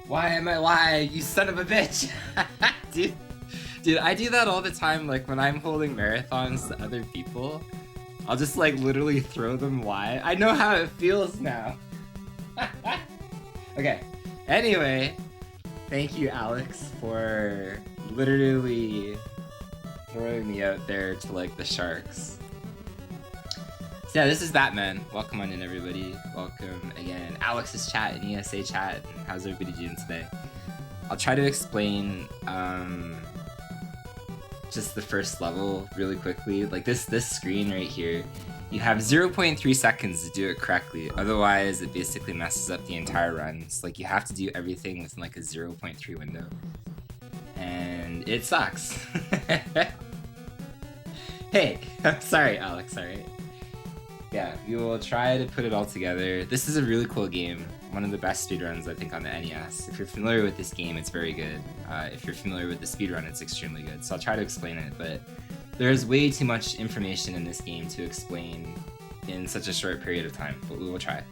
Why? You son of a bitch! Dude, I do that all the time, like when I'm holding marathons to other people. I'll just like literally throw them why. I know how it feels now. Okay, anyway, thank you, Alex, for literally throwing me out there to like the sharks. So yeah, this is Batman. Welcome on in, everybody. Welcome again. Alex's chat and ESA chat. How's everybody doing today? I'll try to explain just the first level really quickly. Like this screen right here, you have 0.3 seconds to do it correctly. Otherwise, it basically messes up the entire run. It's like you have to do everything within like a 0.3 window. And it sucks. Hey, I'm sorry, Alex, alright? Yeah, we will try to put it all together. This is a really cool game. One of the best speedruns, I think, on the NES. If you're familiar with this game, it's very good. If you're familiar with the speedrun, it's extremely good. So I'll try to explain it, but there's way too much information in this game to explain in such a short period of time, but we will try.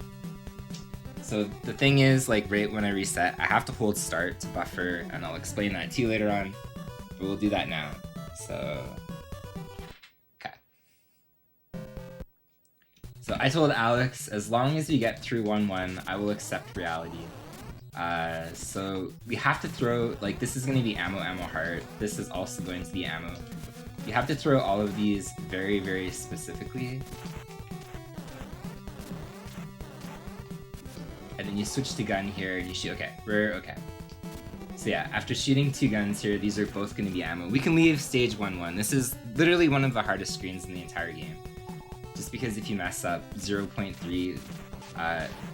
So the thing is, like right when I reset, I have to hold start to buffer, and I'll explain that to you later on, but we'll do that now. So... So I told Alex, as long as we get through 1-1, I will accept reality. So we have to throw, like this is going to be ammo heart. This is also going to be ammo. You have to throw all of these very, very specifically. And then you switch to gun here and you shoot, okay, we're okay. So yeah, after shooting 2 guns here, these are both going to be ammo. We can leave stage 1-1. This is literally one of the hardest screens in the entire game. Just because if you mess up 0.3,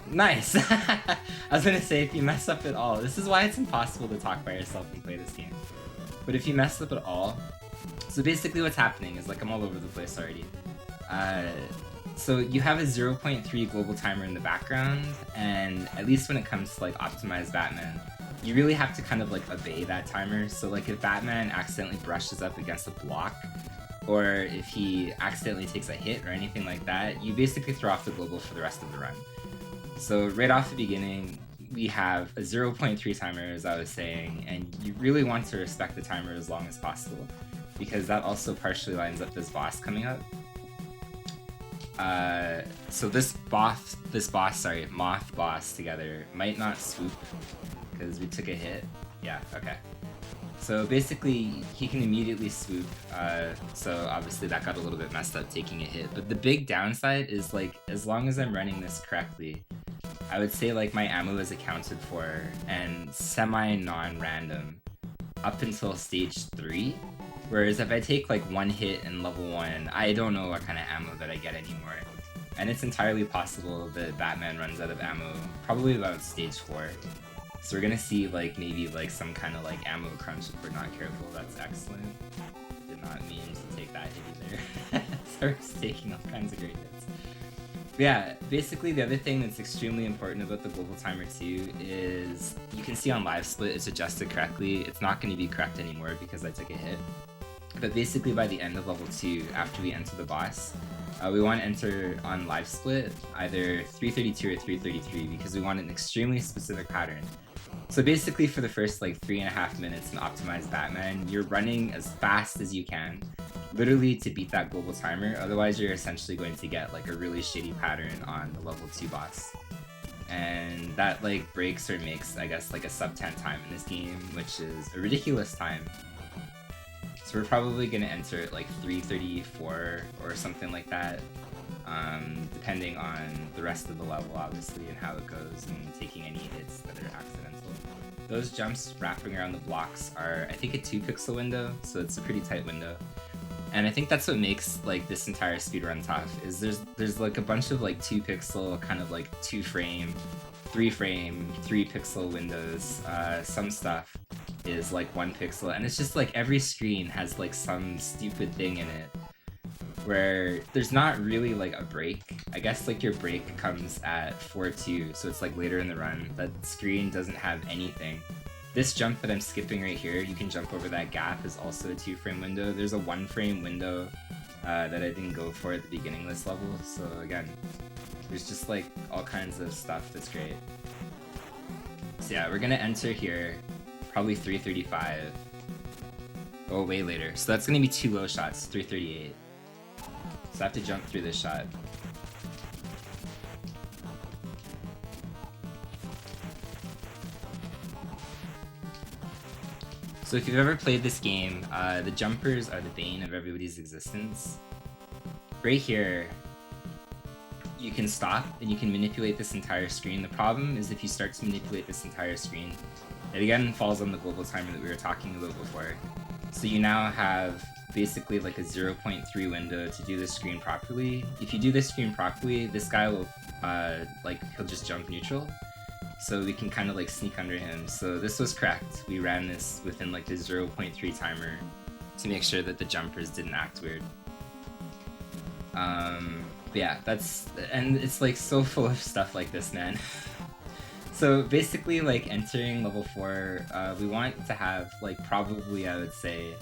nice! I was gonna say if you mess up at all, this is why it's impossible to talk by yourself and play this game. But if you mess up at all, so basically what's happening is, like, I'm all over the place already. So you have a 0.3 global timer in the background, and at least when it comes to like optimized Batman, you really have to kind of like obey that timer. So like if Batman accidentally brushes up against a block, or if he accidentally takes a hit or anything like that, you basically throw off the global for the rest of the run. So right off the beginning, we have a 0.3 timer, as I was saying, and you really want to respect the timer as long as possible, because that also partially lines up this boss coming up. So this moth boss together might not swoop, because we took a hit. Yeah, okay. So basically, he can immediately swoop, so obviously that got a little bit messed up taking a hit, but the big downside is, like, as long as I'm running this correctly, I would say, like, my ammo is accounted for, and semi-non-random, up until stage 3, whereas if I take, like, 1 hit in level 1, I don't know what kind of ammo that I get anymore, and it's entirely possible that Batman runs out of ammo probably about stage 4. So we're gonna see, like, maybe, like, some kind of, like, ammo crunch if we're not careful. That's excellent. Did not mean to take that hit either. Starts taking all kinds of great hits. But yeah, basically the other thing that's extremely important about the global timer too is you can see on live split it's adjusted correctly. It's not going to be correct anymore because I took a hit. But basically by the end of level 2, after we enter the boss, we want to enter on live split either 332 or 333 because we want an extremely specific pattern. So basically for the first like 3.5 minutes in optimized Batman, you're running as fast as you can, literally to beat that global timer, otherwise you're essentially going to get like a really shitty pattern on the level 2 boss. And that like breaks or makes, I guess, like a sub 10 time in this game, which is a ridiculous time. So we're probably going to enter at like 334 or something like that, depending on the rest of the level obviously and how it goes and taking any hits that are accidental. Those jumps wrapping around the blocks are, I think, a 2 pixel window, so it's a pretty tight window. And I think that's what makes like this entire speedrun tough, is there's like a bunch of like 2 pixel, kind of like 2 frame, 3 frame, 3 pixel windows. Some stuff is like 1 pixel, and it's just like every screen has like some stupid thing in it where there's not really like a break. I guess like your break comes at 4-2, so it's like later in the run. That screen doesn't have anything. This jump that I'm skipping right here, you can jump over that gap, is also a 2 frame window. There's a 1 frame window that I didn't go for at the beginning of this level, so again, there's just like all kinds of stuff that's great. So yeah, we're gonna enter here, probably 335. Oh, way later. So that's gonna be 2 low shots, 338. So I have to jump through this shot. So if you've ever played this game, the jumpers are the bane of everybody's existence. Right here, you can stop and you can manipulate this entire screen. The problem is if you start to manipulate this entire screen, it again falls on the global timer that we were talking about before. So you now have basically like a 0.3 window to do this screen properly. If you do this screen properly, this guy will, he'll just jump neutral. So we can kind of like sneak under him. So this was correct. We ran this within like the 0.3 timer to make sure that the jumpers didn't act weird. But yeah, and it's like so full of stuff like this, man. So basically, like entering level 4, we want to have like probably, I would say,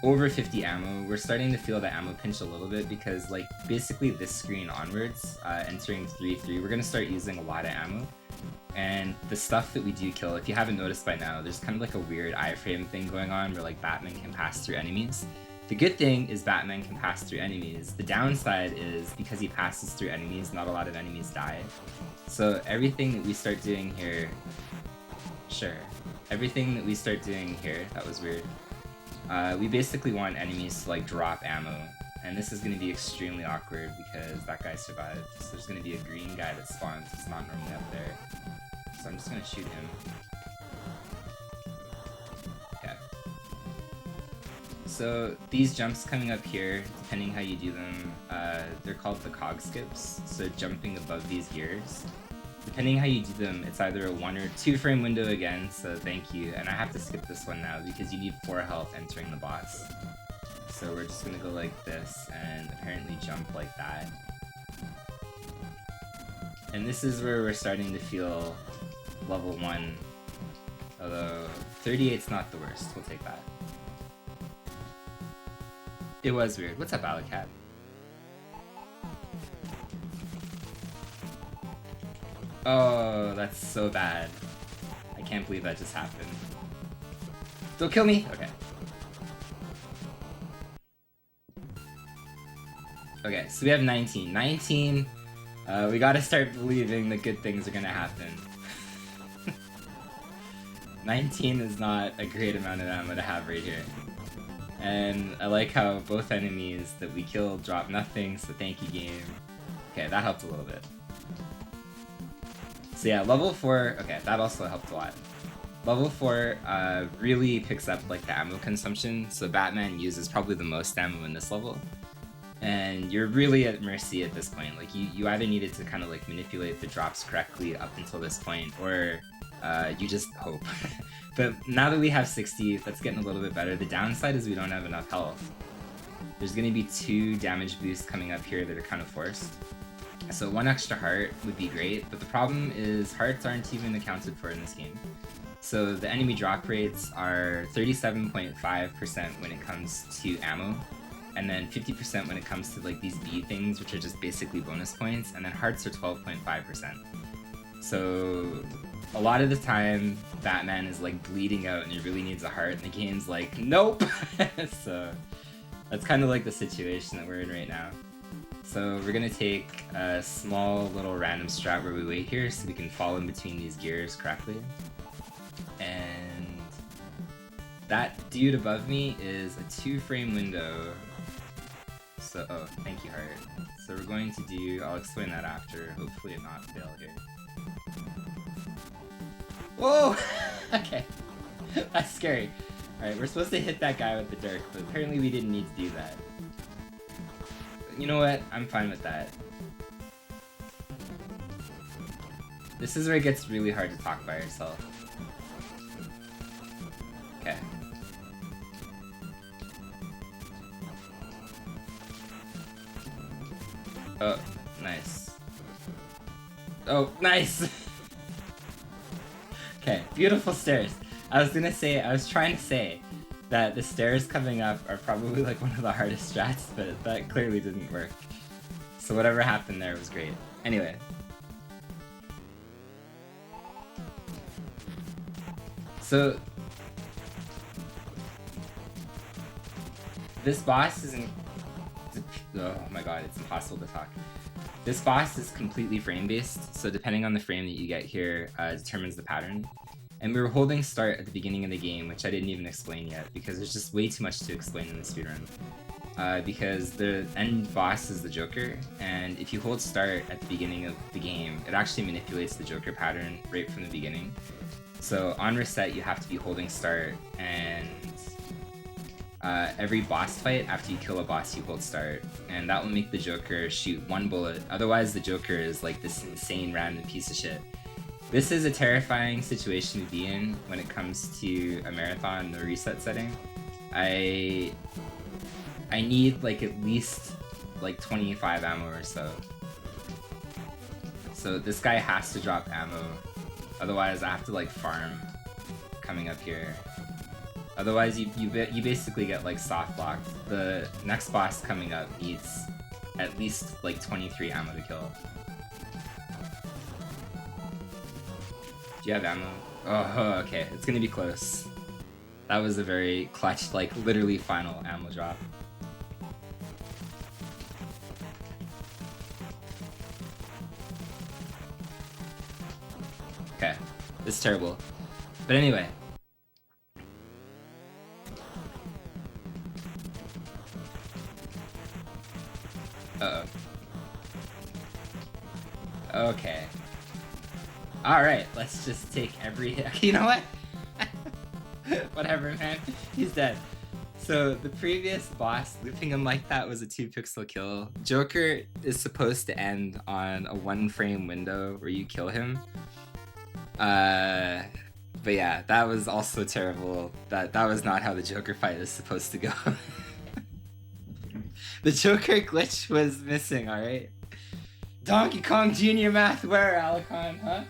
over 50 ammo. We're starting to feel the ammo pinch a little bit because like basically this screen onwards, entering 3-3, we're gonna start using a lot of ammo. And the stuff that we do kill, if you haven't noticed by now, there's kind of like a weird iframe thing going on where like Batman can pass through enemies. The good thing is Batman can pass through enemies. The downside is because he passes through enemies, not a lot of enemies die. So everything that we start doing here, everything that we start doing here, that was weird. We basically want enemies to like drop ammo, and this is going to be extremely awkward because that guy survived. So there's going to be a green guy that spawns. It's not normally up there. So I'm just going to shoot him. Okay. So these jumps coming up here, depending how you do them, they're called the cog skips. So jumping above these gears. Depending how you do them, it's either a 1 or 2 frame window again, so thank you. And I have to skip this one now because you need 4 health entering the boss. So we're just gonna go like this and apparently jump like that. And this is where we're starting to feel level 1. Although 38's not the worst, we'll take that. It was weird. What's up, Alacat? Oh, that's so bad. I can't believe that just happened. Don't kill me! Okay. Okay, so we have 19. 19, we gotta start believing that good things are gonna happen. 19 is not a great amount of ammo to have right here. And I like how both enemies that we killed drop nothing, so thank you, game. Okay, that helped a little bit. So yeah, level 4, okay, that also helped a lot. Level 4 really picks up like the ammo consumption, so Batman uses probably the most ammo in this level. And you're really at mercy at this point. Like you either needed to kind of like manipulate the drops correctly up until this point, or you just hope. But now that we have 60, that's getting a little bit better. The downside is we don't have enough health. There's going to be 2 damage boosts coming up here that are kind of forced. So 1 extra heart would be great, but the problem is hearts aren't even accounted for in this game. So the enemy drop rates are 37.5% when it comes to ammo, and then 50% when it comes to like these B things, which are just basically bonus points, and then hearts are 12.5%. So a lot of the time, Batman is like bleeding out and he really needs a heart, and the game's like, nope! So that's kind of like the situation that we're in right now. So we're gonna take a small little random strat where we wait here so we can fall in between these gears correctly. And that dude above me is a 2 frame window. So, oh, thank you, heart. So we're going to do, I'll explain that after, hopefully it not fail here. Whoa! Okay. That's scary. Alright, we're supposed to hit that guy with the dirk, but apparently we didn't need to do that. You know what? I'm fine with that. This is where it gets really hard to talk by yourself. Okay. Oh, nice. Oh, nice! Okay, beautiful stairs. I was trying to say that the stairs coming up are probably like one of the hardest strats, but that clearly didn't work. So whatever happened there was great. Anyway. So this boss isn't. Oh my god, it's impossible to talk. This boss is completely frame based, so depending on the frame that you get here determines the pattern. And we were holding start at the beginning of the game, which I didn't even explain yet, because there's just way too much to explain in the speedrun. Because the end boss is the Joker, and if you hold start at the beginning of the game, it actually manipulates the Joker pattern right from the beginning. So on reset, you have to be holding start, and every boss fight, after you kill a boss, you hold start, and that will make the Joker shoot one bullet. Otherwise, the Joker is like this insane random piece of shit. This is a terrifying situation to be in when it comes to a marathon, no reset setting. I need like at least like 25 ammo or so. So this guy has to drop ammo, otherwise I have to like farm coming up here. Otherwise you basically get like soft blocked. The next boss coming up needs at least like 23 ammo to kill. Do you have ammo? Oh, okay, it's gonna be close. That was a very clutch, like literally final ammo drop. Okay, this is terrible. But anyway. Uh-oh. Okay. Alright, let's just take every... You know what? Whatever, man. He's dead. So, the previous boss, looping him like that was a 2-pixel kill. Joker is supposed to end on a 1-frame window where you kill him. But yeah, that was also terrible. That was not how the Joker fight is supposed to go. The Joker glitch was missing, alright? Donkey Kong Jr. math where, Alicon, huh?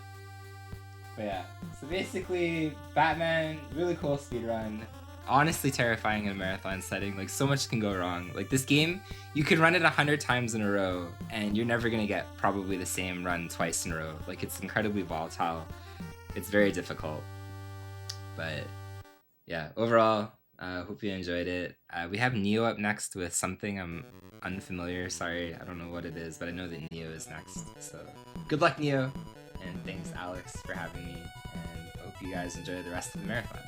But yeah, so basically, Batman, really cool speedrun. Honestly terrifying in a marathon setting, like so much can go wrong. Like this game, you could run it 100 times in a row and you're never gonna get probably the same run twice in a row. Like it's incredibly volatile. It's very difficult. But yeah, overall, hope you enjoyed it. We have Neo up next with something I'm unfamiliar. Sorry, I don't know what it is, but I know that Neo is next. So good luck, Neo. And thanks, Alex, for having me. And hope you guys enjoy the rest of the marathon.